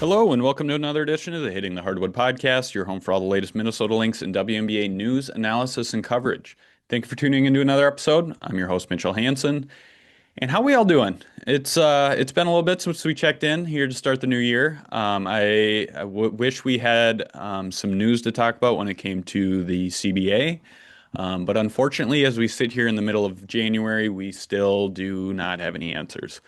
Hello, and welcome to another edition of the Hitting the Hardwood podcast, your home for all the latest Minnesota Lynx and WNBA news, analysis, and coverage. Thank you for tuning into another episode. I'm your host, Mitchell Hansen. And how we all doing? It's been a little bit since we checked in here to start the new year. I wish we had some news to talk about when it came to the CBA. But unfortunately, as we sit here in the middle of January, we still do not have any answers.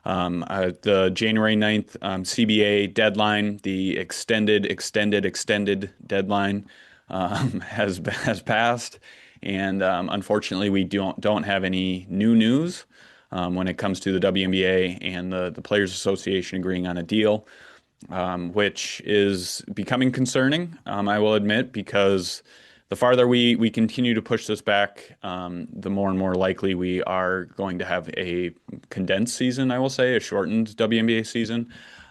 The January 9th CBA deadline, the extended deadline has passed, and unfortunately, we don't have any new news when it comes to the WNBA and the Players Association agreeing on a deal, which is becoming concerning, I will admit, because the farther we continue to push this back, the more and more likely we are going to have a condensed season, I will say, a shortened WNBA season.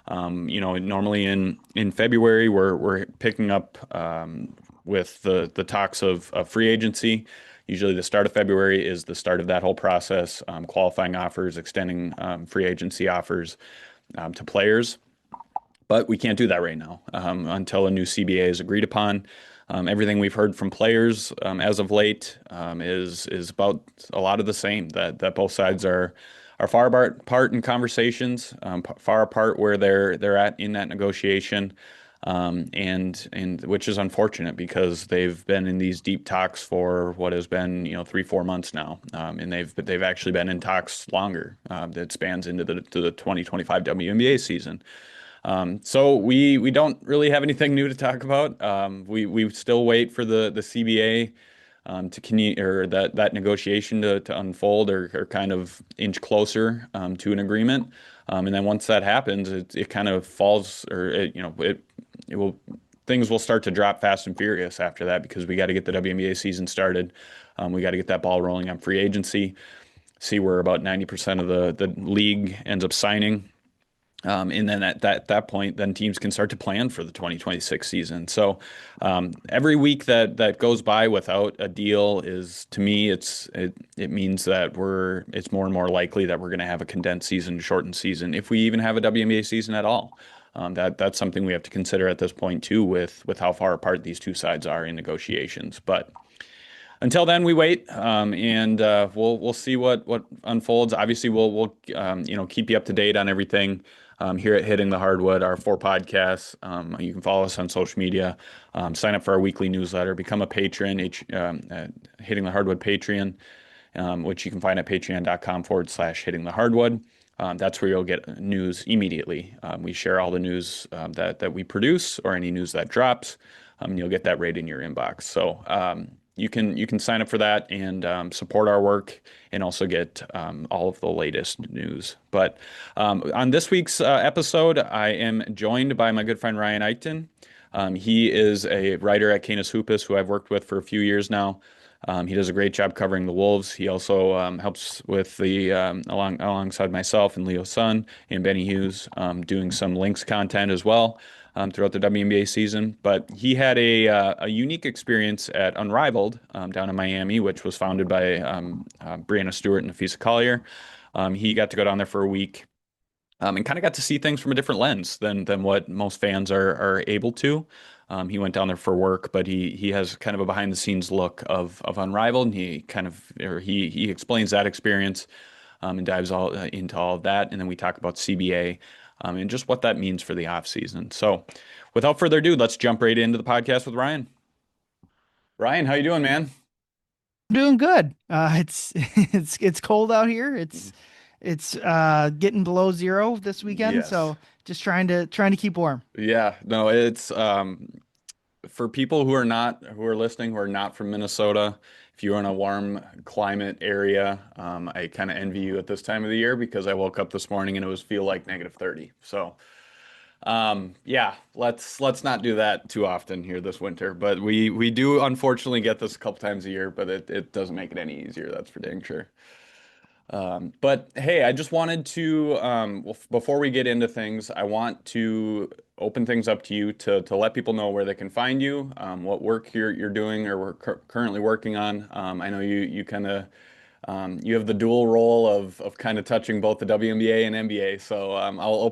Normally in February, we're picking up with the talks of free agency. Usually the start of February is the start of that whole process, qualifying offers, extending free agency offers to players. But we can't do that right now until a new CBA is agreed upon. Everything we've heard from players as of late is about a lot of the same, that both sides are far apart in conversations, far apart where they're at in that negotiation, and which is unfortunate because they've been in these deep talks for what has been 3-4 months now, and they've actually been in talks longer that spans into the 2025 WNBA season. So we don't really have anything new to talk about. We still wait for the CBA to continue, or that negotiation to unfold, or kind of inch closer to an agreement. And then once that happens, it kind of falls, or it will things will start to drop fast and furious after that, because we got to get the WNBA season started. We got to get that ball rolling on free agency. See where about 90% of the league ends up signing. And then at that point, then teams can start to plan for the 2026 season. So every week that goes by without a deal is, to me, it means that it's more and more likely that we're going to have a condensed season, shortened season, if we even have a WNBA season at all. That's something we have to consider at this point too, with how far apart these two sides are in negotiations. But until then, we wait, and we'll see what unfolds. Obviously, we'll keep you up to date on everything here at Hitting the Hardwood, our 4 podcasts. You can follow us on social media, sign up for our weekly newsletter, become a patron at Hitting the Hardwood Patreon, which you can find at patreon.com/Hitting the Hardwood. That's where you'll get news immediately. We share all the news that we produce, or any news that drops. You'll get that right in your inbox. So you can sign up for that and support our work, and also get all of the latest news. But on this week's episode, I am joined by my good friend Ryan Eichten. He is a writer at Canis Hoopus, who I've worked with for a few years now. He does a great job covering the Wolves. He also helps with alongside myself and Leo Sun and Benny Hughes, doing some Lynx content as well throughout the WNBA season. But he had a unique experience at Unrivaled down in Miami, which was founded by Brianna Stewart and Nafisa Collier. He got to go down there for a week, and kind of got to see things from a different lens than what most fans are able to. He went down there for work, but he has kind of a behind the scenes look of Unrivaled, and he explains that experience, and dives all into all of that. And then we talk about CBA, and just what that means for the off season. So without further ado, let's jump right into the podcast with Ryan. Ryan, how you doing, man? Doing good. It's it's cold out here. It's getting below zero this weekend, Yes. so just trying to keep warm. Yeah, no, it's for people who are listening, who are not from Minnesota. If you're in a warm climate area, I kind of envy you at this time of the year, because I woke up this morning and it was feel like -30. So yeah, let's not do that too often here this winter. But we do unfortunately get this a couple times a year, but it doesn't make it any easier, that's for dang sure. But hey, I just wanted to, before we get into things, I want to open things up to you to let people know where they can find you, what work you're doing, or currently working on. I know you kind of You have the dual role of kind of touching both the WNBA and NBA. So I'll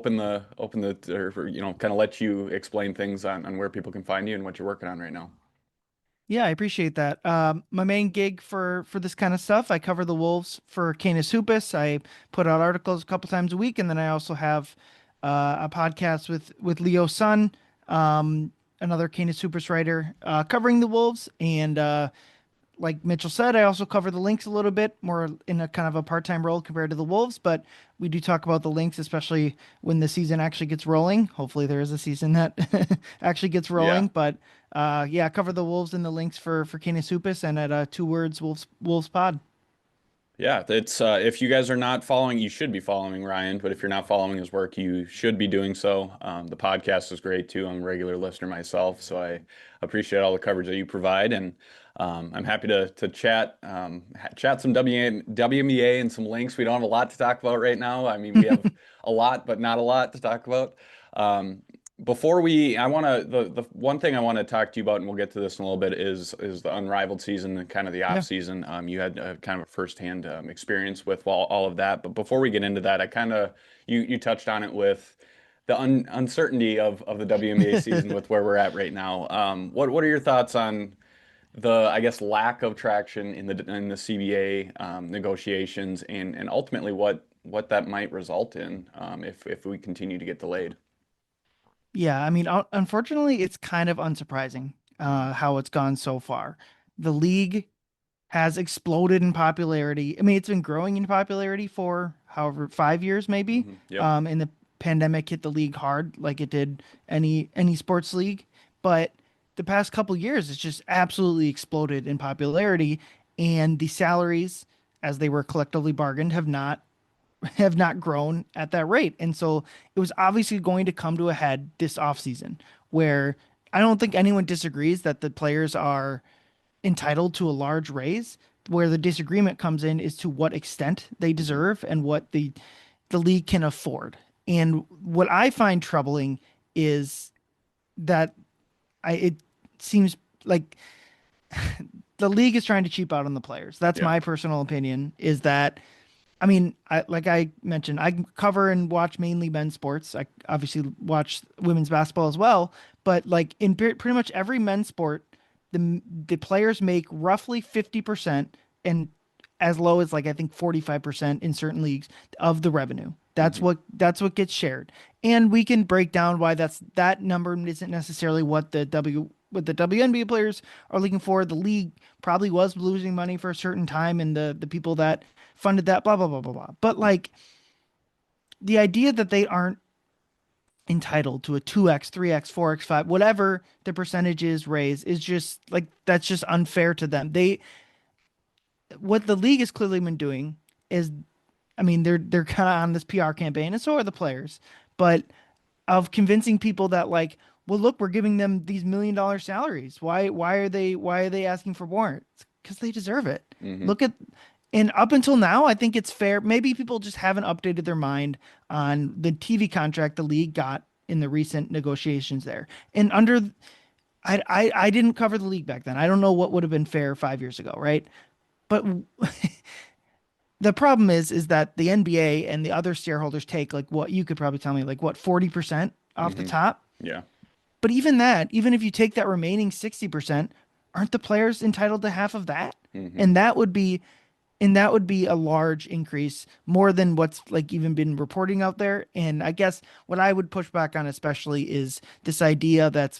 or kind of let you explain things on where people can find you and what you're working on right now. Yeah, I appreciate that. My main gig for this kind of stuff, I cover the Wolves for Canis Hoopus. I put out articles a couple times a week, and then I also have a podcast with Leo Sun, another Canis Hoopus writer, covering the Wolves. And like Mitchell said, I also cover the Lynx a little bit more in a kind of a part-time role compared to the Wolves, but we do talk about the Lynx, especially when the season actually gets rolling. Hopefully there is a season that actually gets Yeah. rolling, but yeah, I cover the Wolves and the Lynx for Canis Hoopus and at Two Words Wolves Pod. Yeah, it's if you guys are not following, you should be following Ryan, but if you're not following his work, you should be doing so. The podcast is great too. I'm a regular listener myself, so I appreciate all the coverage that you provide, and I'm happy to chat chat some WNBA and some links. We don't have a lot to talk about right now. I mean, we have a lot, but not a lot to talk about. Um, Before we, I want to the one thing I want to talk to you about, and we'll get to this in a little bit, is the unrivaled season and kind of the off Yeah. season. You had kind of a firsthand experience with all of that. But before we get into that, I kind of you touched on it with the uncertainty of the WNBA season with where we're at right now. What are your thoughts on the, I guess, lack of traction in the CBA negotiations, and ultimately what that might result in if we continue to get delayed? Yeah, I mean, unfortunately, it's kind of unsurprising how it's gone so far. The league has exploded in popularity. I mean, it's been growing in popularity for however 5 years maybe. Yep. And the pandemic hit the league hard, like it did any sports league. But the past couple years, it's just absolutely exploded in popularity, and the salaries, as they were collectively bargained, have not grown at that rate. And so it was obviously going to come to a head this offseason, where I don't think anyone disagrees that the players are entitled to a large raise. Where the disagreement comes in is to what extent they Hmm. deserve and what the league can afford. And what I find troubling is that it seems like the league is trying to cheap out on the players. That's Yeah. my personal opinion. Is that I mean, like I mentioned, I cover and watch mainly men's sports. I obviously watch women's basketball as well, but like in pretty much every men's sport, the players make roughly 50% and as low as like I think 45% in certain leagues of the revenue. That's Hmm. what gets shared. And we can break down why that number isn't necessarily what the WNBA players are looking for. The league probably was losing money for a certain time, and the people that funded that, blah blah blah blah blah. But like the idea that they aren't entitled to a 2x, 3x, 4x, 5, whatever the percentage is raise is just like that's just unfair to them. They What the league has clearly been doing is, I mean, they're kind of on this PR campaign, and so are the players, but of convincing people that like, well, look, we're giving them these $1 million salaries. Why are they asking for more? It's because they deserve it. Hmm. Look at And up until now, I think it's fair. Maybe people just haven't updated their mind on the TV contract the league got in the recent negotiations there. And I didn't cover the league back then. I don't know what would have been fair 5 years ago, right? But the problem is that the NBA and the other shareholders take like what you could probably tell me like what 40% off the Hmm. top. Yeah. But even that, even if you take that remaining 60%, aren't the players entitled to half of that? Hmm. And that would be a large increase, more than what's like even been reporting out there. And I guess what I would push back on especially is this idea that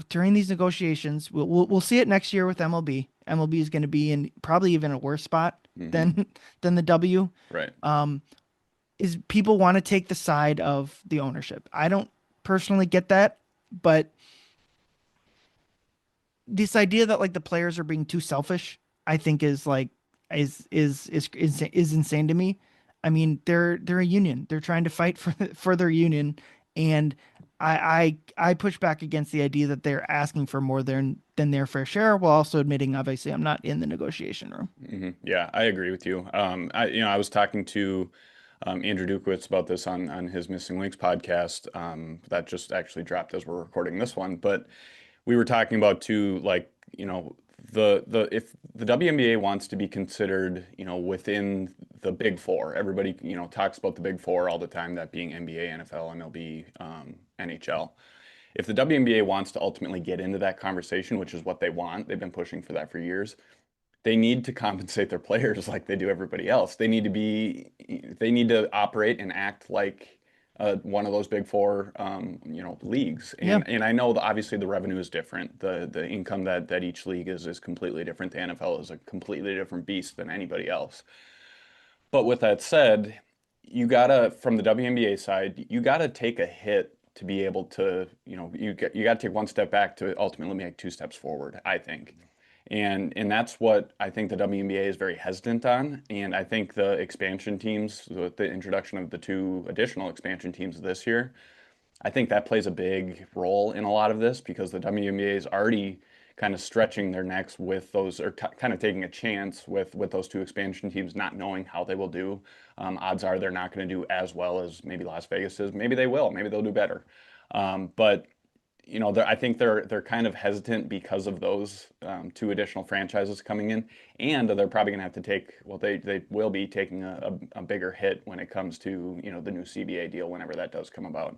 during these negotiations, we'll see it next year with MLB. MLB is going to be in probably even a worse spot Hmm. than than the W. Right. Um, is people want to take the side of the ownership. I don't personally get that, but this idea that like the players are being too selfish, I think is like is insane to me. I mean, they're a union. They're trying to fight for their union, and I push back against the idea that they're asking for more than their fair share, while also admitting obviously I'm not in the negotiation room. Hmm. Yeah, I agree with you. I was talking to Andrew Dukowitz about this on his Missing Links podcast that just actually dropped as we're recording this one. But we were talking about too, like, the if the WNBA wants to be considered, within the Big Four, everybody, talks about the Big Four all the time, that being NBA, NFL, MLB, NHL. If the WNBA wants to ultimately get into that conversation, which is what they want, they've been pushing for that for years, they need to compensate their players like they do everybody else. They need to operate and act like one of those big four, leagues. Yeah. And I know that obviously the revenue is different. The income that each league is completely different. The NFL is a completely different beast than anybody else. But with that said, from the WNBA side, you gotta take a hit to be able to, you gotta take one step back to ultimately make two steps forward, I think. And that's what I think the WNBA is very hesitant on. And I think the expansion teams, with the introduction of the two additional expansion teams this year, I think that plays a big role in a lot of this because the WNBA is already kind of stretching their necks with those, or kind of taking a chance with those two expansion teams, not knowing how they will do. Odds are they're not going to do as well as maybe Las Vegas is. Maybe they will. Maybe they'll do better. But I think they're kind of hesitant because of those two additional franchises coming in, and they're probably going to have to take. Well, they will be taking a bigger hit when it comes to the new CBA deal whenever that does come about.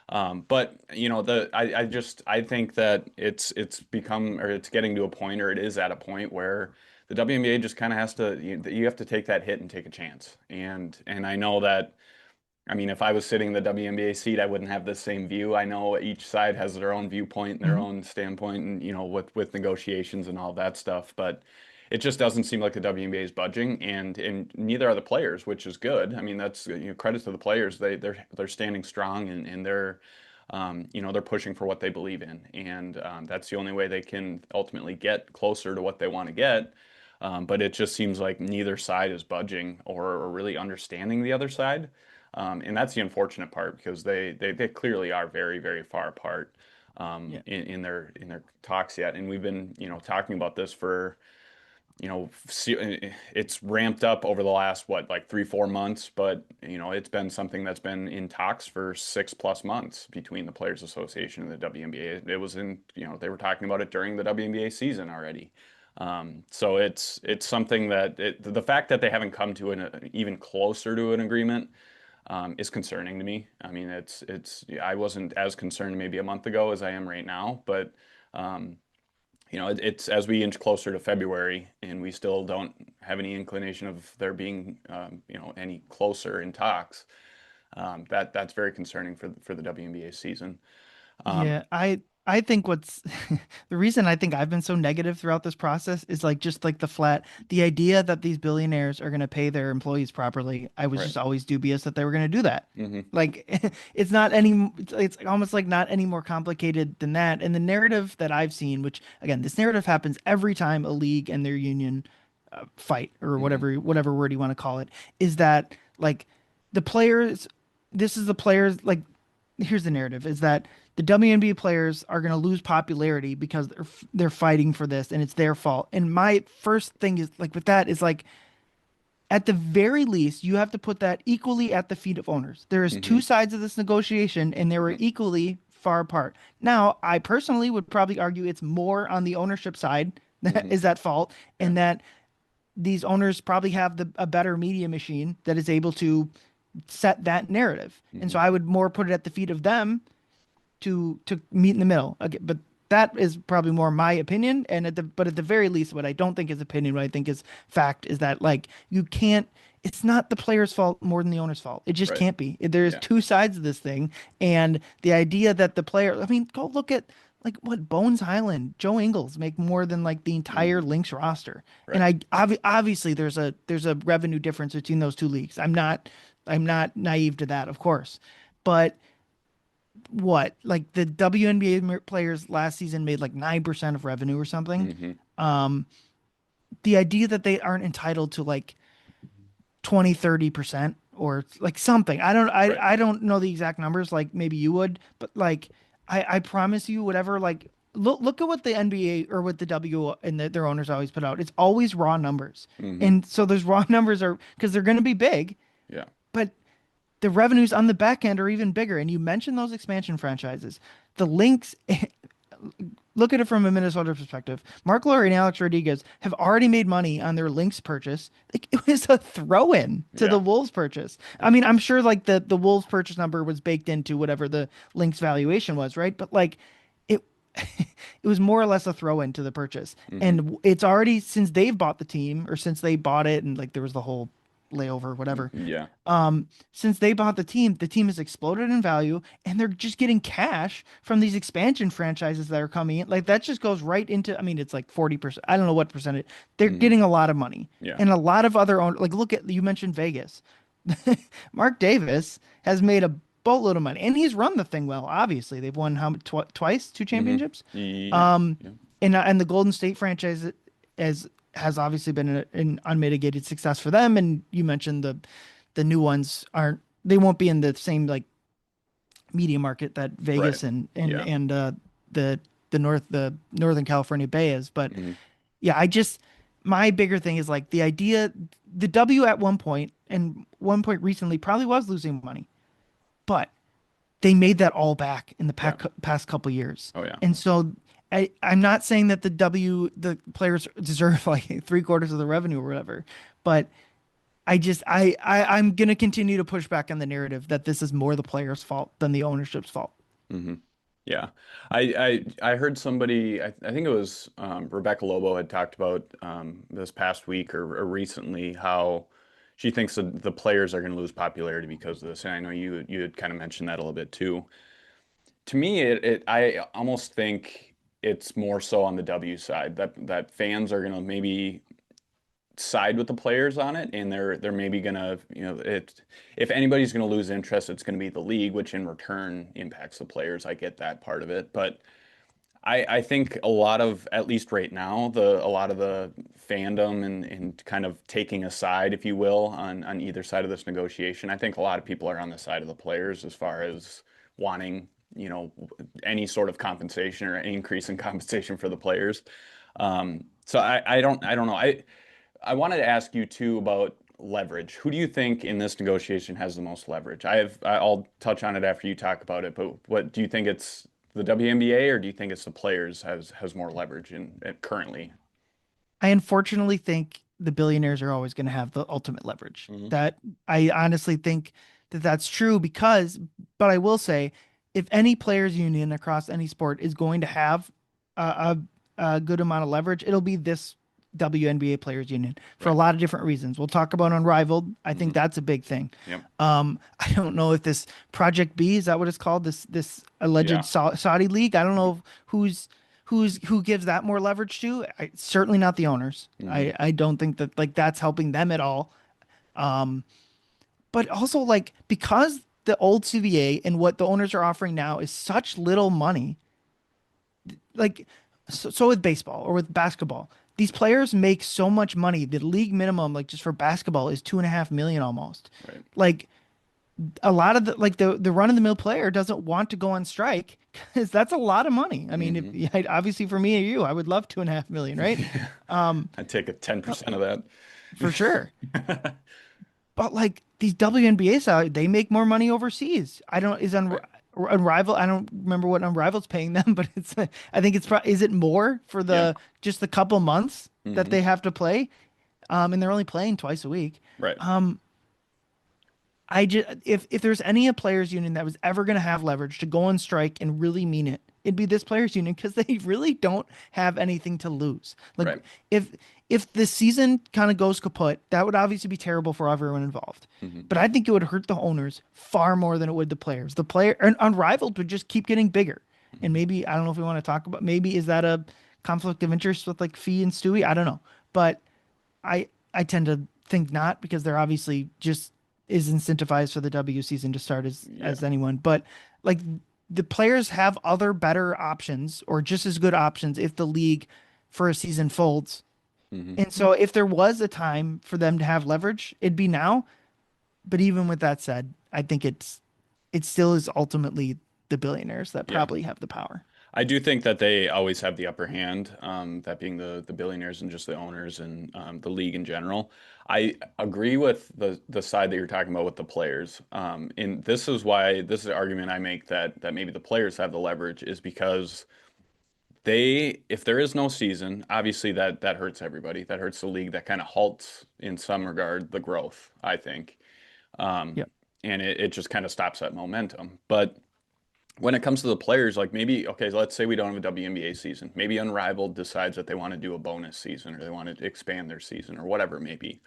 But I think that it's become, or it's getting to a point, or it is at a point where the WNBA just kind of has to, you have to take that hit and take a chance. And I know that, I mean, if I was sitting in the WNBA seat, I wouldn't have the same view. I know each side has their own viewpoint and their Mhm. own standpoint, and with negotiations and all that stuff. But it just doesn't seem like the WNBA is budging, and neither are the players, which is good. I mean, that's credit to the players. They're standing strong, and they're they're pushing for what they believe in, and that's the only way they can ultimately get closer to what they want to get. But it just seems like neither side is budging or really understanding the other side. And that's the unfortunate part because they clearly are very, very far apart Yeah. in their talks yet. And we've been, talking about this for, it's ramped up over the last, what, like 3, 4 months, but, it's been something that's been in talks for 6+ months between the Players Association and the WNBA. It was they were talking about it during the WNBA season already. So it's something that the fact that they haven't come to an even closer to an agreement is concerning to me. I mean, I wasn't as concerned maybe a month ago as I am right now, but um, it's as we inch closer to February and we still don't have any inclination of there being any closer in talks. That's very concerning for the WNBA season. Um, Yeah, I think what's the reason I think I've been so negative throughout this process is like just like the idea that these billionaires are going to pay their employees properly. I was right. just always dubious that they were going to do that. Hmm. Like it's not any it's almost like not any more complicated than that. And the narrative that I've seen, which again, this narrative happens every time a league and their union fight or Hmm. whatever word you want to call it, is that like the players this is the players like here's the narrative is that the WNBA players are going to lose popularity because they're fighting for this and it's their fault. And my first thing is like with that is like at the very least you have to put that equally at the feet of owners. There is Hmm. two sides of this negotiation and they were Hmm. equally far apart. Now, I personally would probably argue it's more on the ownership side that Hmm. is at fault Yeah. and that these owners probably have a better media machine that is able to set that narrative. And so Hmm. I would more put it at the feet of them to meet in the middle. Okay, but that is probably more my opinion. And at the very least, what I don't think is opinion, what I think is fact, is that like you can't. It's not the player's fault more than the owner's fault. It just Right. can't be. There's Yeah. two sides of this thing, and the idea that the player. I mean, go look at like what Bones Highland, Joe Ingles make more than like the entire Hmm. Lynx roster. And Right. obviously there's a revenue difference between those two leagues. I'm not naive to that, of course, but what like the WNBA players last season made like 9% of revenue or something. Hmm. Um, the idea that they aren't entitled to like 20-30% or like something. Right. I don't know the exact numbers like maybe you would, but like I promise you whatever like look at what the NBA or what the W and their owners always put out. It's always raw numbers. Hmm. And so those raw numbers are because they're going to be big, Yeah. but the revenues on the back end are even bigger. And you mentioned those expansion franchises. The Lynx, look at it from a Minnesota perspective. Mark Lowry and Alex Rodriguez have already made money on their Lynx purchase. Like it was a throw-in to the Yeah. Wolves purchase. I mean, I'm sure like the Wolves purchase number was baked into whatever the Lynx valuation was, right? But like it it was more or less a throw-in to the purchase. Hmm. And it's already since they've bought the team or since they bought it and like there was the whole layover, whatever. Yeah. Since they bought the team has exploded in value, and they're just getting cash from these expansion franchises that are coming in. Like that just goes right into, I mean, it's like 40%. I don't know what percentage. They're Hmm. getting a lot of money. Yeah. And a lot of other owners, like look at, you mentioned Vegas. Mark Davis has made a boatload of money, and he's run the thing well. Obviously, they've won twice, two Hmm. championships. Yeah. Um, Yeah. and the Golden State franchise as has obviously been an unmitigated success for them. And you mentioned the new ones aren't, they won't be in the same like media market that Right. Vegas Yeah. and the the Northern California Bay is. But Hmm. yeah, I just my bigger thing is like the idea the W at one point and one point recently probably was losing money, but they made that all back in the Yeah. past couple years. Oh yeah. And so I'm not saying that the players deserve like three-quarters of the revenue or whatever, but I'm gonna continue to push back on the narrative that this is more the players' fault than the ownership's fault. Hmm. Yeah. I heard somebody, I think it was Rebecca Lobo had talked about this past week or recently how she thinks the players are going to lose popularity because of this. And I know you had kind of mentioned that a little bit too. To me, I almost think it's more so on the W side that fans are going to maybe side with the players on it, and they're maybe gonna, it if anybody's gonna lose interest, it's gonna be the league, which in return impacts the players. I get that part of it, but I think a lot of, at least right now, a lot of the fandom and kind of taking a side, if you will, on either side of this negotiation. I think a lot of people are on the side of the players as far as wanting, any sort of compensation or increase in compensation for the players. So I don't know. I wanted to ask you too about leverage. Who do you think in this negotiation has the most leverage? I'll touch on it after you talk about it, but what do you think, it's the WNBA or do you think it's the players has more leverage in currently? I unfortunately think the billionaires are always going to have the ultimate leverage. Hmm. That I honestly think that that's true because, but I will say, if any players union across any sport is going to have a, a good amount of leverage, it'll be this WNBA players union for a Right. lot of different reasons. We'll talk about Unrivaled. I think Hmm. that's a big thing. Yep. I don't know if this Project B, is that what it's called? This alleged Yeah. Saudi league. I don't know who gives that more leverage to. Certainly not the owners. Hmm. I don't think that like that's helping them at all. Um, but also like because the old CBA and what the owners are offering now is such little money, like so with baseball or with basketball, these players make so much money. The league minimum, like just for basketball, is 2.5 million almost. Right. Like a lot of the run of the mill player doesn't want to go on strike because that's a lot of money. I mean, if Hmm. yeah, obviously for me or you, I would love 2.5 million, right? Um, I'd take a 10% of for sure. that. But like these WNBA salary, they make more money overseas. I don't is Right. Unrivaled. I don't remember what Unrivaled's paying them, but it's I think it's is it more for Yeah. the just the couple months that Hmm. they have to play, and they're only playing twice a week. Right. Um, I just if there's any a players union that was ever going to have leverage to go on strike and really mean it, it'd be this players union because they really don't have anything to lose. Like Right. if if the season kind of goes kaput, that would obviously be terrible for everyone involved. Hmm. But I think it would hurt the owners far more than it would the players. The player and Unrivaled would just keep getting bigger. And Hmm. maybe I don't know if we want to talk about maybe is that a conflict of interest with like Fee and Stewie? I don't know. But I tend to think not because they're obviously just is incentivized for the W season to start Yeah. as anyone. But like the players have other better options or just as good options if the league for a season folds. Hmm. And so if there was a time for them to have leverage, it'd be now. But even with that said, I think it still is ultimately the billionaires that Yeah. probably have the power. I do think that they always have the upper hand, that being the billionaires and just the owners and the league in general. I agree with the side that you're talking about with the players. And this is why this is the argument I make that maybe the players have the leverage is because if there is no season, obviously that hurts everybody. That hurts the league. That kind of halts in some regard the growth, I think. Um, Yep. and it just kind of stops that momentum. But when it comes to the players, like maybe, okay, let's say we don't have a WNBA season. Maybe Unrivaled decides that they want to do a bonus season or they want to expand their season or whatever it may be.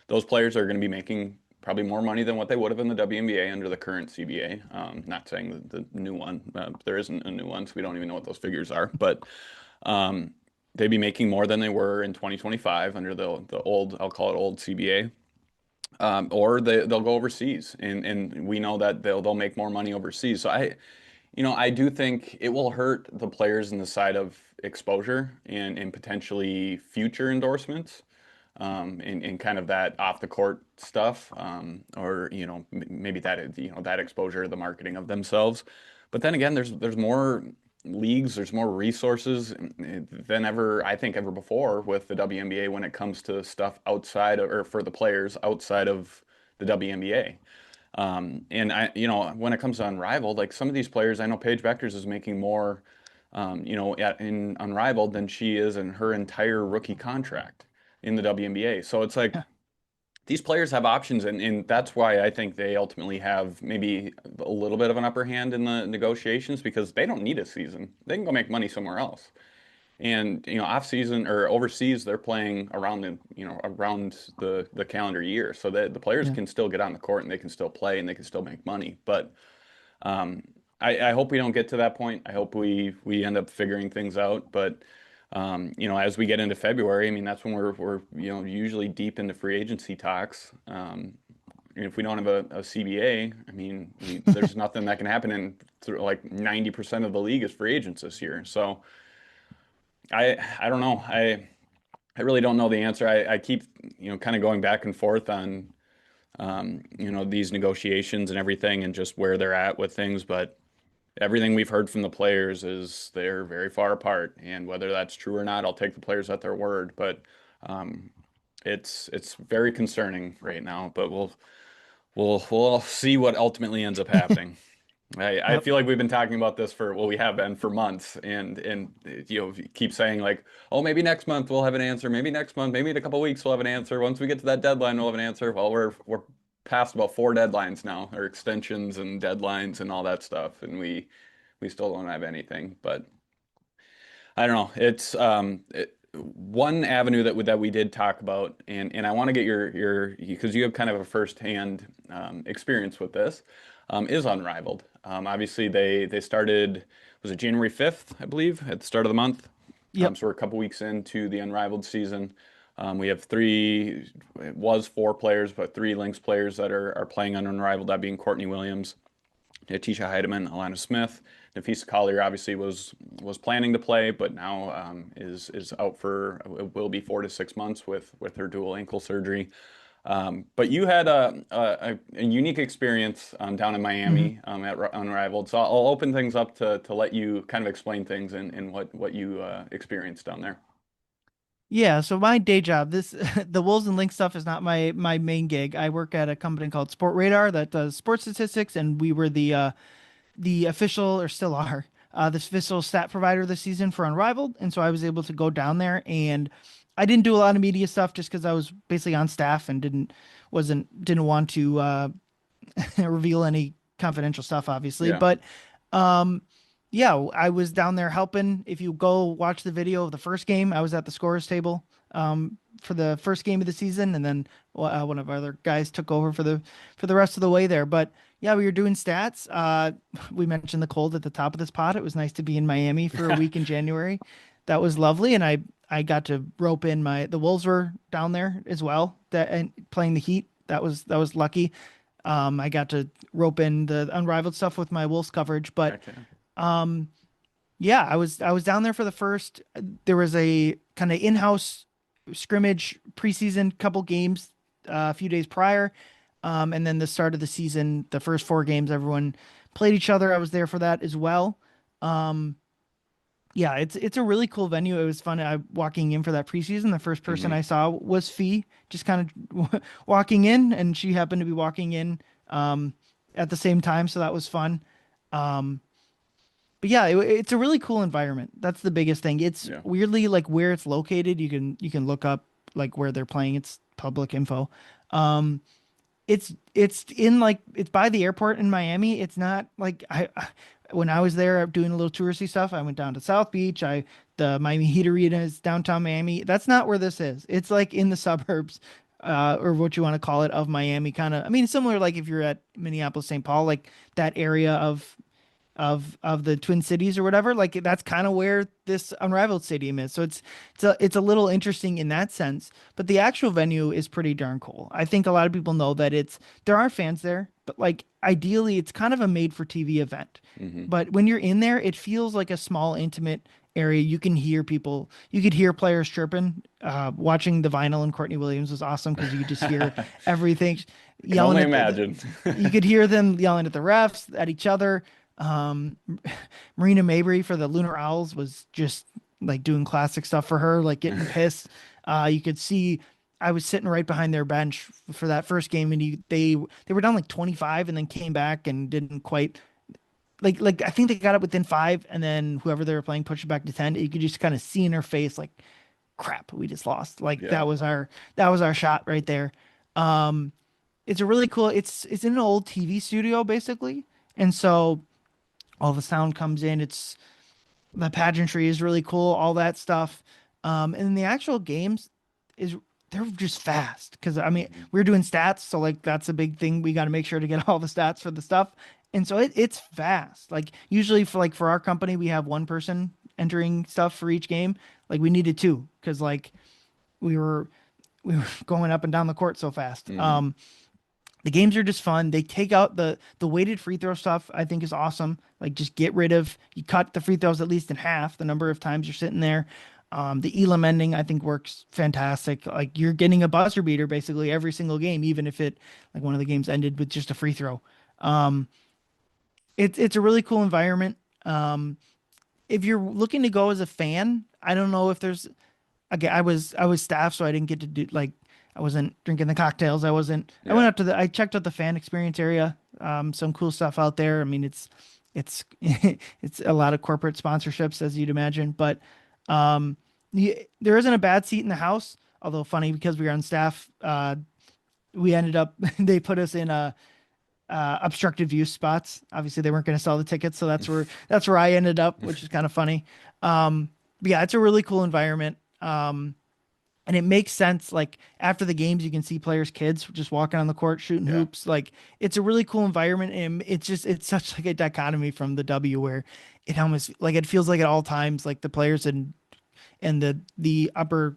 Those players are going to be making probably more money than what they would have in the WNBA under the current CBA. Not saying the new one, there isn't a new one, so we don't even know what those figures are. But um, they'd be making more than they were in 2025 under the old, I'll call it old CBA. Or they'll go overseas, and we know that they'll make more money overseas. So I do think it will hurt the players in the side of exposure and potentially future endorsements, and kind of that off the court stuff, or maybe that exposure, the marketing of themselves. But then again, there's more leagues, there's more resources than ever, I think, ever before with the WNBA when it comes to stuff outside of, or for the players outside of the WNBA. And when it comes to Unrivaled, like some of these players, I know Paige Beckers is making more, in Unrivaled than she is in her entire rookie contract in the WNBA. So it's like these players have options, and that's why I think they ultimately have maybe a little bit of an upper hand in the negotiations because they don't need a season. They can go make money somewhere else. And off season or overseas, they're playing around the calendar year, so that the players Yeah. can still get on the court and they can still play and they can still make money. But um, I hope we don't get to that point. I hope we end up figuring things out. But as we get into February, I mean that's when we're usually deep into free agency talks. And if we don't have a CBA, I mean there's nothing that can happen. And through like 90% of the league is free agents this year, so. I don't know. I really don't know the answer. I keep kind of going back and forth on these negotiations and everything and just where they're at with things. But everything we've heard from the players is they're very far apart. And whether that's true or not, I'll take the players at their word. But um, it's very concerning right now. But we'll see what ultimately ends up happening. I Yep. feel like we've been talking about this we have been for months, and keep saying like, oh, maybe next month we'll have an answer, maybe next month, maybe in a couple of weeks we'll have an answer. Once we get to that deadline, we'll have an answer. Well, we're past about 4 deadlines now, or extensions and deadlines and all that stuff, and we still don't have anything. But I don't know. It's one avenue that we did talk about, and I want to get your because you have kind of a firsthand experience with this, is Unrivaled. Obviously, they started, was it January 5th, I believe, at the start of the month. Yep. So we're a couple weeks into the Unrivaled season. We have three, it was 4 players, but 3 Lynx players that are playing on Unrivaled, that being Courtney Williams, Tisha Heidemann, Alana Smith. Nafisa Collier obviously was planning to play, but now is out for will be 4 to 6 months with her dual ankle surgery. But you had a unique experience down in hmm Miami at Unrivaled, so I'll open things up to let you kind of explain things and what you experienced down there. Yeah, so my day job, this the Wolves and Lynx stuff is not my main gig. I work at a company called Sport Radar that does sports statistics, and we were the official, or still are, the official stat provider this season for Unrivaled. And so I was able to go down there, and I didn't do a lot of media stuff just because I was basically on staff and didn't want to reveal any confidential stuff, obviously. Yeah. But yeah, I was down there helping. If you go watch the video of the first game, I was at the scorer's table for the first game of the season, and then one of our other guys took over for the rest of the way there. But yeah, we were doing stats. We mentioned the cold at the top of this pod. It was nice to be in Miami for a week in January. That was lovely, and I got to rope in the Wolves were down there as well, and playing the Heat. That was lucky. I got to rope in the Unrivaled stuff with my Wolves coverage, but Okay. um, yeah, I was down there for the first. There was a kind of in-house scrimmage preseason couple games a few days prior, and then the start of the season, the first 4 games, everyone played each other. I was there for that as well. Um, yeah, it's a really cool venue. It was fun. Walking in for that preseason, the first person Hmm. I saw was Fee, just kind of walking in, and she happened to be walking in at the same time, so that was fun. Um, but yeah, it's a really cool environment. That's the biggest thing. It's Yeah. weirdly like where it's located. You can look up like where they're playing. It's public info. Um, it's in like it's by the airport in Miami. It's not like when I was there doing a little touristy stuff, I went down to South Beach. The Miami Heat Arena is downtown Miami. That's not where this is. It's like in the suburbs, or what you want to call it, of Miami. Kind of, I mean, similar like if you're at Minneapolis, St. Paul, like that area of the Twin Cities or whatever. Like that's kind of where this Unrivaled Stadium is. So it's a little interesting in that sense. But the actual venue is pretty darn cool. I think a lot of people know that there are fans there, but like ideally it's kind of a made for TV event. Hmm. But when you're in there, it feels like a small, intimate area. You can hear people, you could hear players chirping. Watching the Vinyl and Courtney Williams was awesome because you could just hear everything Can yelling only at imagine. you could hear them yelling at the refs, at each other. Um, Marina Mabry for the Lunar Owls was just like doing classic stuff for her, like getting pissed. You could see I was sitting right behind their bench for that first game, and they were down like 25, and then came back and didn't quite like I think they got it within five, and then whoever they were playing pushed it back to 10. You could just kind of see in her face like, crap, we just lost. Like Yeah. that was our shot right there. Um, it's a really cool. It's in an old TV studio basically, and so all the sound comes in. It's the pageantry is really cool, all that stuff. And the actual games is they're just fast because I mean Mhm. we're doing stats, so like that's a big thing. We got to make sure to get all the stats for the stuff, and so it's fast. Like usually for our company, we have one person entering stuff for each game. Like we needed two because like we were we were going up and down the court so fast. Mhm. The games are just fun. They take out the weighted free throw stuff, I think is awesome. Like just get rid of you cut the free throws at least in half the number of times you're sitting there. The Elam ending I think works fantastic. Like you're getting a buzzer beater basically every single game, even if it like one of the games ended with just a free throw. Um, it's a really cool environment. If you're looking to go as a fan, I don't know if there's again, I was staff, so I didn't get to do like I wasn't drinking the cocktails. I wasn't. I went Yeah. up to I checked out the fan experience area. Some cool stuff out there. I mean, it's it's a lot of corporate sponsorships as you'd imagine, but there isn't a bad seat in the house. Although funny because we were on staff, we ended up they put us in a obstructed view spots. Obviously, they weren't going to sell the tickets, so that's where I ended up, which is kind of funny. But yeah, it's a really cool environment. And it makes sense. Like after the games, you can see players' kids just walking on the court shooting Yeah. hoops. Like it's a really cool environment, and it's such like a dichotomy from the W where it almost like it feels like at all times like the players and the upper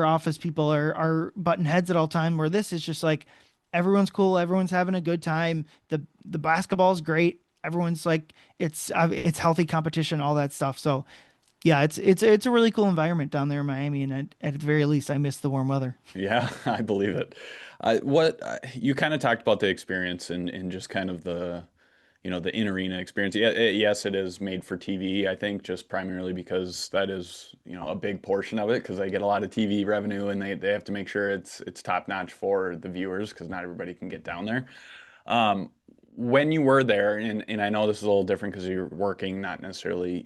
office people are button heads at all time. Where this is just like everyone's cool, everyone's having a good time. The basketball's great. Everyone's like it's healthy competition, all that stuff. So yeah, it's a really cool environment down there in Miami, and at the very least, I miss the warm weather. Yeah, I believe it. What you kind of talked about the experience and just kind of the in-arena experience. Yeah, yes, it is made for TV, I think, just primarily because that is, a big portion of it because they get a lot of TV revenue and they have to make sure it's top notch for the viewers because not everybody can get down there. Um, when you were there, and I know this is a little different because you're working, not necessarily,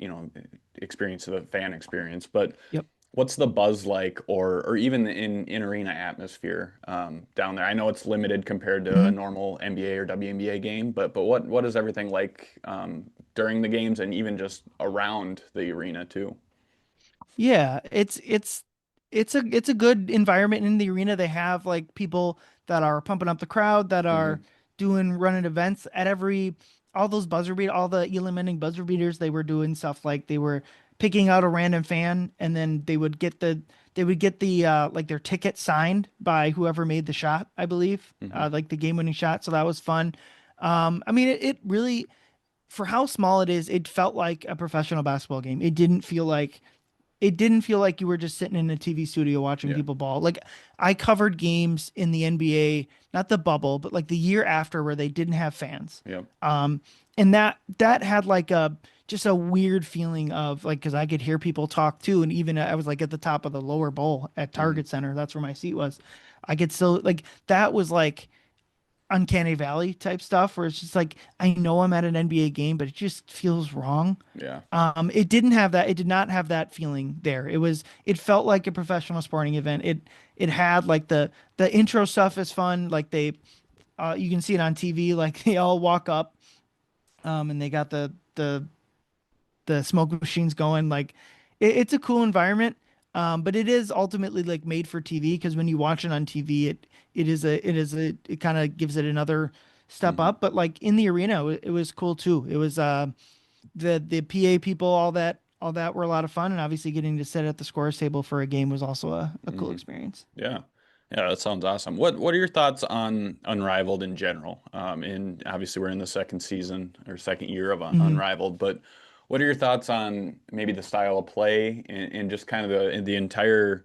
experience the fan experience, but Yep. what's the buzz like, or even in arena atmosphere down there? I know it's limited compared to a Mhm. normal NBA or WNBA game, but what is everything like during the games and even just around the arena too? Yeah, it's a good environment in the arena. They have like people that are pumping up the crowd, that are Hmm. doing running events at all those all the Elam ending buzzer beaters. They were doing stuff like they were picking out a random fan, and then they would get the like their ticket signed by whoever made the shot, I believe, Hmm. like the game winning shot. So that was fun. I mean, it really for how small it is, it felt like a professional basketball game. It didn't feel like you were just sitting in a TV studio watching Yeah. people ball. Like I covered games in the NBA, not the bubble, but like the year after where they didn't have fans. Yeah. Um, and that had like a just a weird feeling of like because I could hear people talk too, and even I was like at the top of the lower bowl at Hmm. Target Center. That's where my seat was. I could still like that was like uncanny valley type stuff where it's just like I know I'm at an NBA game, but it just feels wrong. Yeah. It didn't have that. It did not have that feeling there. It felt like a professional sporting event. It had like the intro stuff is fun. Like you can see it on TV. Like they all walk up, and they got the smoke machines going. Like it's a cool environment. But it is ultimately like made for TV because when you watch it on TV, it kind of gives it another step Hmm. up. But like in the arena, it was cool too. It was the PA people, all that were a lot of fun, and obviously getting to sit at the scores table for a game was also a cool Hmm. experience. Yeah. Yeah, that sounds awesome. What are your thoughts on Unrivaled in general? And obviously we're in the second season or second year of Hmm. Unrivaled, but what are your thoughts on maybe the style of play and just kind of the entire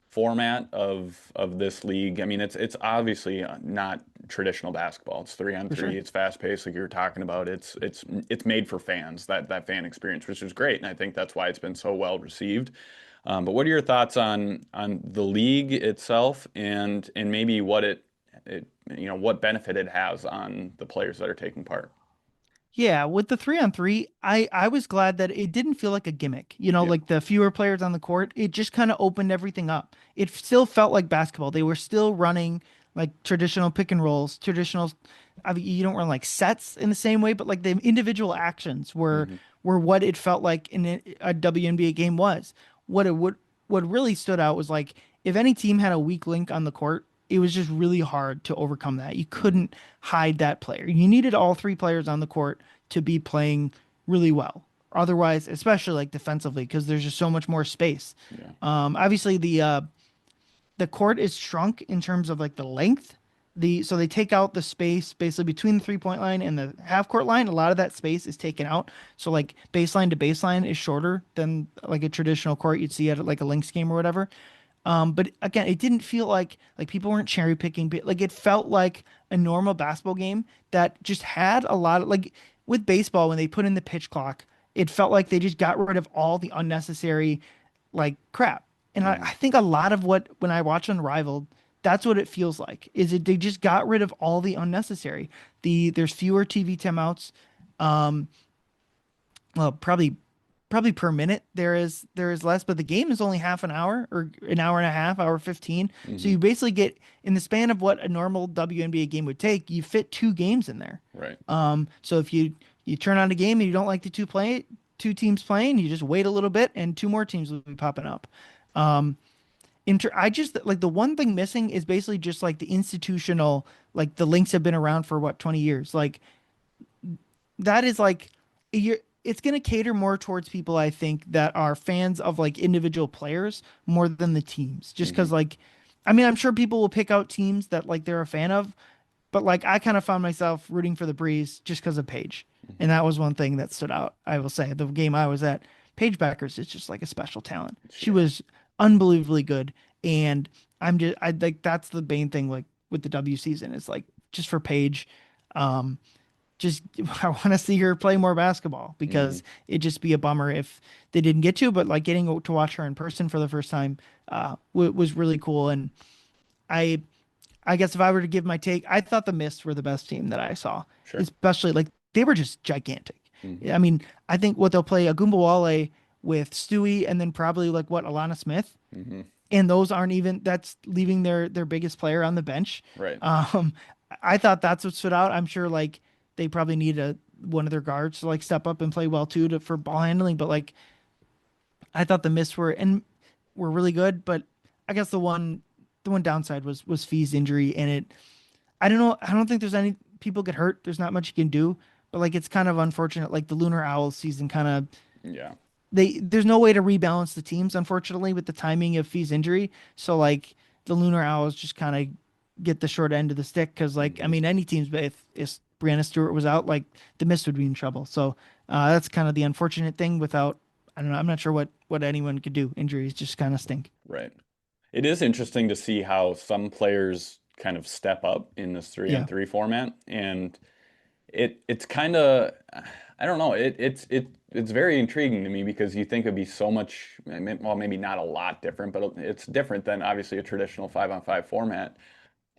format of this league? I mean, it's obviously not traditional basketball. It's three on For three. sure. It's fast paced, like you were talking about. It's made for fans, that fan experience, which is great, and I think that's why it's been so well received. But what are your thoughts on the league itself and maybe it what benefit it has on the players that are taking part? Yeah, with the 3-on-3, I was glad that it didn't feel like a gimmick. Yeah. Like the fewer players on the court, it just kind of opened everything up. It still felt like basketball. They were still running like traditional pick and rolls, traditional. I mean, you don't run like sets in the same way, but like the individual actions were Hmm. were what it felt like in a WNBA game was. What it would what really stood out was like if any team had a weak link on the court, it was just really hard to overcome that. You Hmm. couldn't hide that player. You needed all three players on the court to be playing really well. Otherwise, especially like defensively, because there's just so much more space. Yeah. Obviously, the court is shrunk in terms of like the length. So they take out the space basically between the 3 point line and the half court line. A lot of that space is taken out. So like baseline to baseline is shorter than like a traditional court you'd see at like a Lynx game or whatever. But again, it didn't feel like people weren't cherry picking. Like it felt like a normal basketball game that just had a lot of like with baseball when they put in the pitch clock, it felt like they just got rid of all the unnecessary like crap. And I Hmm. think a lot of what when I watch Unrivaled, that's what it feels like. Is it they just got rid of all the unnecessary. There's fewer TV timeouts. Um, well, probably per minute there is less, but the game is only half an hour or an hour and a half, hour 15. So Hmm. you basically get in the span of what a normal WNBA game would take, you fit two games in there. Right. So if you turn on a game and you don't like the two teams playing, you just wait a little bit and two more teams will be popping up. Um, I just like the one thing missing is basically just like the institutional, like the Lynx have been around for what 20 years. Like that is like you're it's going to cater more towards people I think that are fans of like individual players more than the teams just Hmm. because like I mean I'm sure people will pick out teams that like they're a fan of but like I kind of found myself rooting for the Breeze just because of Paige, and Hmm. that was one thing that stood out. I will say the game I was at, Paige Beckers is just like a special talent. She Yeah. was unbelievably good, and I like that's the main thing like with the W season is like just for Paige, um, just I want to see her play more basketball Hmm. because it'd just be a bummer if they didn't get to. But like getting to watch her in person for the first time was really cool. And I I guess if I were to give my take, I thought the Mist were the best team that I saw, Sure. especially like they were just gigantic. Hmm. I mean, I think what they'll play Agumbawale with Stewie and then probably like what Alana Smith, Hmm. and those aren't even that's leaving their biggest player on the bench. Right. Um, I thought that's what stood out. I'm sure like they probably need a one of their guards to like step up and play well too for ball handling. But like I thought the Mists were really good. But I guess the one downside was Fee's injury, and it I don't know. I don't think there's any people get hurt. There's not much you can do. But like it's kind of unfortunate. Like the Lunar Owls season kind of Yeah. there's no way to rebalance the teams, unfortunately, with the timing of Fee's injury. So like the Lunar Owls just kind of get the short end of the stick because like I Hmm. mean any teams, but if Brianna Stewart was out, like the Mist would be in trouble. So that's kind of the unfortunate thing. Without I don't know. I'm not sure what anyone could do. Injuries just kind of stink. Right. It is interesting to see how some players kind of step up in this three on Yeah. three format, and it's kind of I don't know it's very intriguing to me because you think it'd be so much well maybe not a lot different, but it's different than obviously a traditional 5-on-5 format.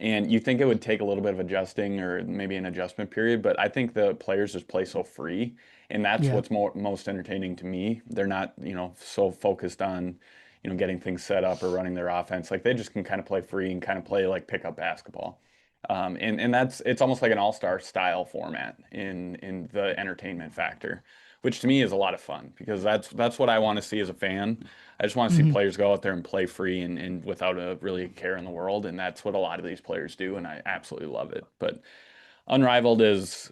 And you think it would take a little bit of adjusting or maybe an adjustment period, but I think the players just play so free, and that's Yeah. what's most entertaining to me. They're not, so focused on, getting things set up or running their offense. Like they just can kind of play free and kind of play like pickup basketball. And that's it's almost like an all-star style format in the entertainment factor, which to me is a lot of fun because that's what I want to see as a fan. I just want to see Hmm. players go out there and play free and without a really care in the world, and that's what a lot of these players do, and I absolutely love it. But Unrivaled it's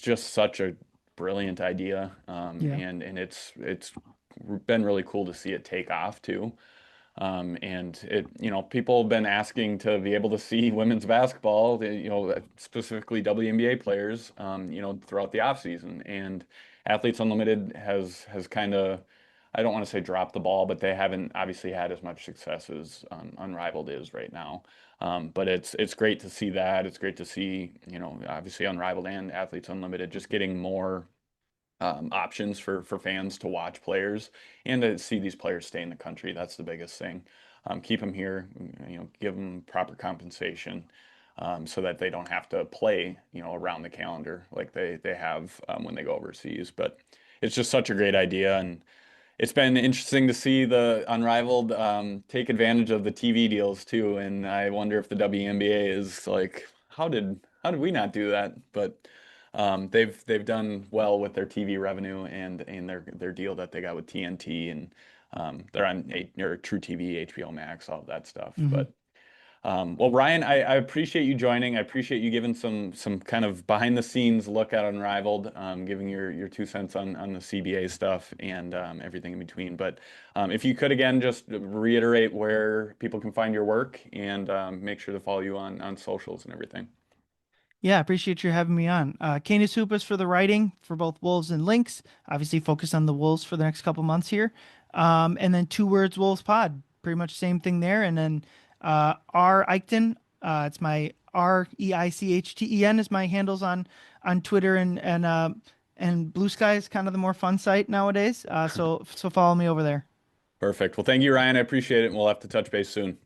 just such a brilliant idea, Yeah. and it's been really cool to see it take off too. And people have been asking to be able to see women's basketball, specifically WNBA players, throughout the off season. And Athletes Unlimited has kind of, I don't want to say dropped the ball, but they haven't obviously had as much success as Unrivaled is right now. But it's great to see that. It's great to see, obviously Unrivaled and Athletes Unlimited just getting more options for fans to watch players and to see these players stay in the country. That's the biggest thing. Keep them here, give them proper compensation so that they don't have to play, around the calendar like they have when they go overseas. But it's just such a great idea, and it's been interesting to see the Unrivaled take advantage of the TV deals too. And I wonder if the WNBA is like, how did we not do that? But they've done well with their TV revenue and their deal that they got with TNT, and they're on True TV, HBO Max, all of that stuff. Hmm. But well, Ryan, I appreciate you joining. I appreciate you giving some kind of behind the scenes look at Unrivaled, giving your 2 cents on the CBA stuff and everything in between. But if you could again just reiterate where people can find your work and make sure to follow you on socials and everything. Yeah, appreciate you having me on. Canis Hoopus for the writing for both Wolves and Lynx. Obviously, focus on the Wolves for the next couple months here. And then two words Wolves Pod. Pretty much same thing there. And then R Eichten. It's my Reichten is my handles on Twitter and Blue Sky is kind of the more fun site nowadays. So follow me over there. Perfect. Well, thank you, Ryan. I appreciate it, and we'll have to touch base soon.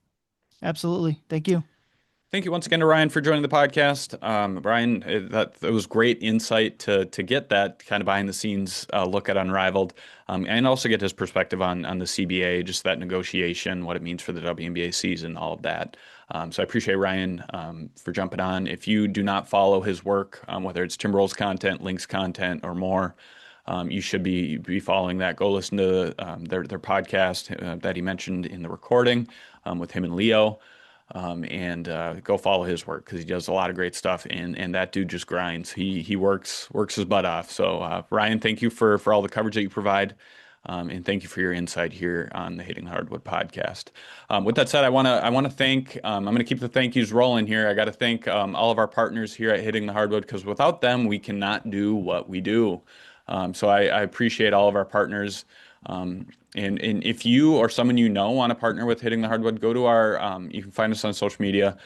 Absolutely. Thank you. Thank you once again to Ryan for joining the podcast. Ryan, that was great insight to get that kind of behind the scenes look at Unrivaled, and also get his perspective on the CBA, just that negotiation, what it means for the WNBA season, all of that. So I appreciate Ryan for jumping on. If you do not follow his work, whether it's Timberwolves content, Lynx content, or more, you should be following that. Go listen to their podcast that he mentioned in the recording with him and Leo. And go follow his work because he does a lot of great stuff, and that dude just grinds. He works his butt off. So Ryan, thank you for all the coverage that you provide, and thank you for your insight here on the Hitting the Hardwood podcast. With that said, I want to thank. I'm going to keep the thank yous rolling here. I got to thank all of our partners here at Hitting the Hardwood because without them, we cannot do what we do. So I appreciate all of our partners. And if you or someone you know want to partner with Hitting the Hardwood, go to our, you can find us on social media,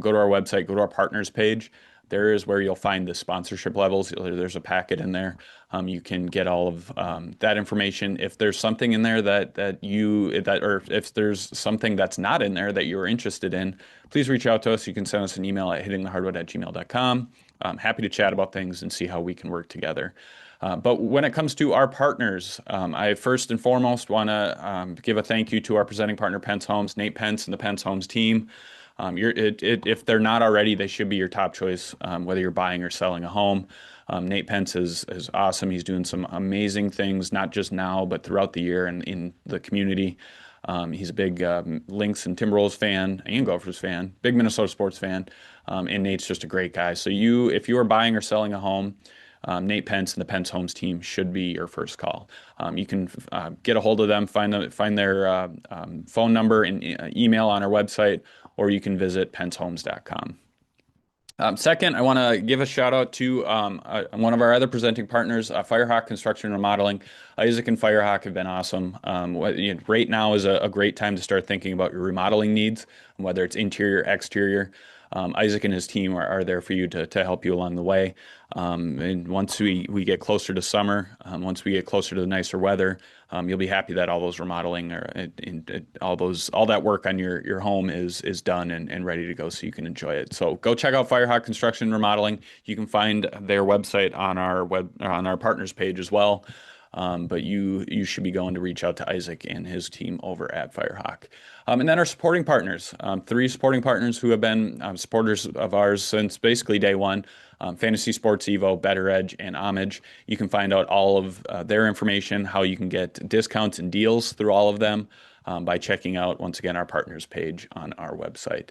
go to our website, go to our partners page. There is where you'll find the sponsorship levels. There's a packet in there. You can get all of that information. If there's something in there or if there's something that's not in there that you're interested in, please reach out to us. You can send us an email at hittingthehardwood@gmail.com. I'm happy to chat about things and see how we can work together. But when it comes to our partners, I first and foremost want to give a thank you to our presenting partner, Pentz Homes, Nate Pentz and the Pentz Homes team. If they're not already, they should be your top choice, whether you're buying or selling a home. Nate Pentz is awesome. He's doing some amazing things, not just now, but throughout the year and in the community. He's a big Lynx and Timberwolves fan and Gophers fan, big Minnesota sports fan, and Nate's just a great guy. So if you are buying or selling a home, Nate Pentz and the Pentz Homes team should be your first call. You can get a hold of them, find their phone number and email on our website, or you can visit pentzhomes.com. Second, I want to give a shout out to one of our other presenting partners, Firehawk Construction and Remodeling. Isaac and Firehawk have been awesome. Right now is a great time to start thinking about your remodeling needs, whether it's interior, exterior. Isaac and his team are there for you to help you along the way. And once we get closer to summer, once we get closer to the nicer weather, you'll be happy that all those remodeling all that work on your home is done and ready to go, so you can enjoy it. So go check out Firehawk Construction and Remodeling. You can find their website on our partners page as well. But you should be going to reach out to Isaac and his team over at Firehawk. And then our supporting partners, three supporting partners who have been supporters of ours since basically day one: Fantasy Sports Evo, Better Edge, and Homage. You can find out all of their information, how you can get discounts and deals through all of them, by checking out, once again, our partners page on our website.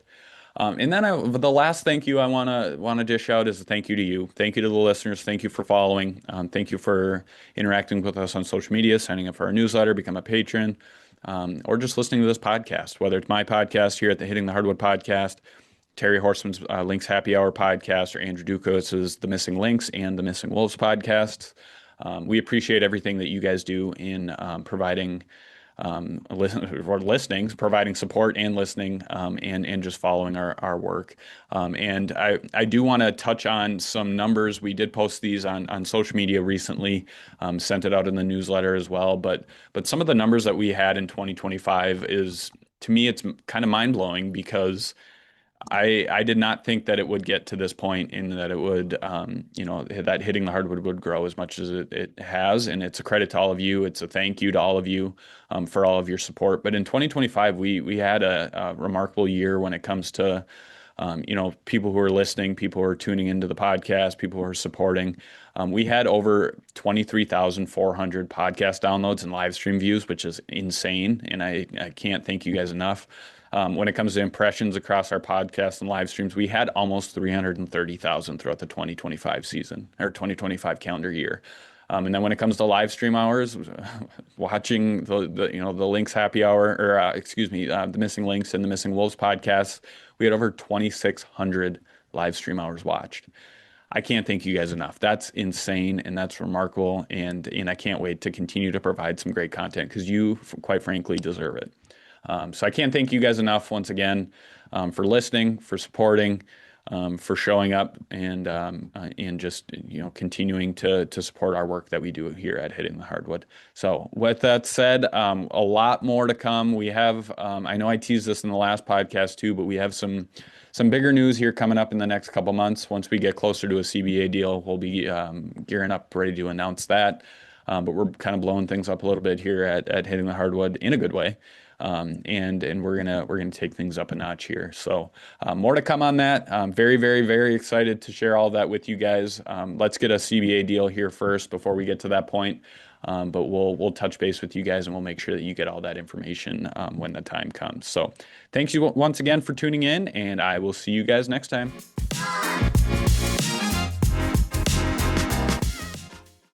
And then the last thank you I want to dish out is a thank you to you. Thank you to the listeners. Thank you for following. Thank you for interacting with us on social media, signing up for our newsletter, become a patron, or just listening to this podcast, whether it's my podcast here at the Hitting the Hardwood podcast, Terry Horseman's Lynx Happy Hour podcast, or Andrew Dukos's The Missing Lynx and The Missing Wolves podcasts. We appreciate everything that you guys do in providing listening, providing support and listening, and just following our work. And I do want to touch on some numbers. We did post these on social media recently, sent it out in the newsletter as well. But some of the numbers that we had in 2025 is, to me, it's kind of mind-blowing, because I did not think that it would get to this point, and that it would, that Hitting the Hardwood would grow as much as it has. And it's a credit to all of you. It's a thank you to all of you for all of your support. But in 2025, we had a remarkable year when it comes to, people who are listening, people who are tuning into the podcast, people who are supporting. We had over 23,400 podcast downloads and live stream views, which is insane. And I can't thank you guys enough. When it comes to impressions across our podcasts and live streams, we had almost 330,000 throughout the 2025 season, or 2025 calendar year. And then when it comes to live stream hours, watching the Lynx Happy Hour, or the Missing Lynx and the Missing Wolves podcasts, we had over 2,600 live stream hours watched. I can't thank you guys enough. That's insane, and that's remarkable. And I can't wait to continue to provide some great content, because you, quite frankly, deserve it. So I can't thank you guys enough once again, for listening, for supporting, for showing up, and just continuing to support our work that we do here at Hitting the Hardwood. So with that said, a lot more to come. We have, I know I teased this in the last podcast too, but we have some bigger news here coming up in the next couple months. Once we get closer to a CBA deal, we'll be gearing up, ready to announce that. But we're kind of blowing things up a little bit here at Hitting the Hardwood in a good way. And we're gonna take things up a notch here. So more to come on that. I'm very, very, very excited to share all that with you guys. Let's get a CBA deal here first before we get to that point. But we'll touch base with you guys, and we'll make sure that you get all that information when the time comes. So thanks you once again for tuning in, and I will see you guys next time.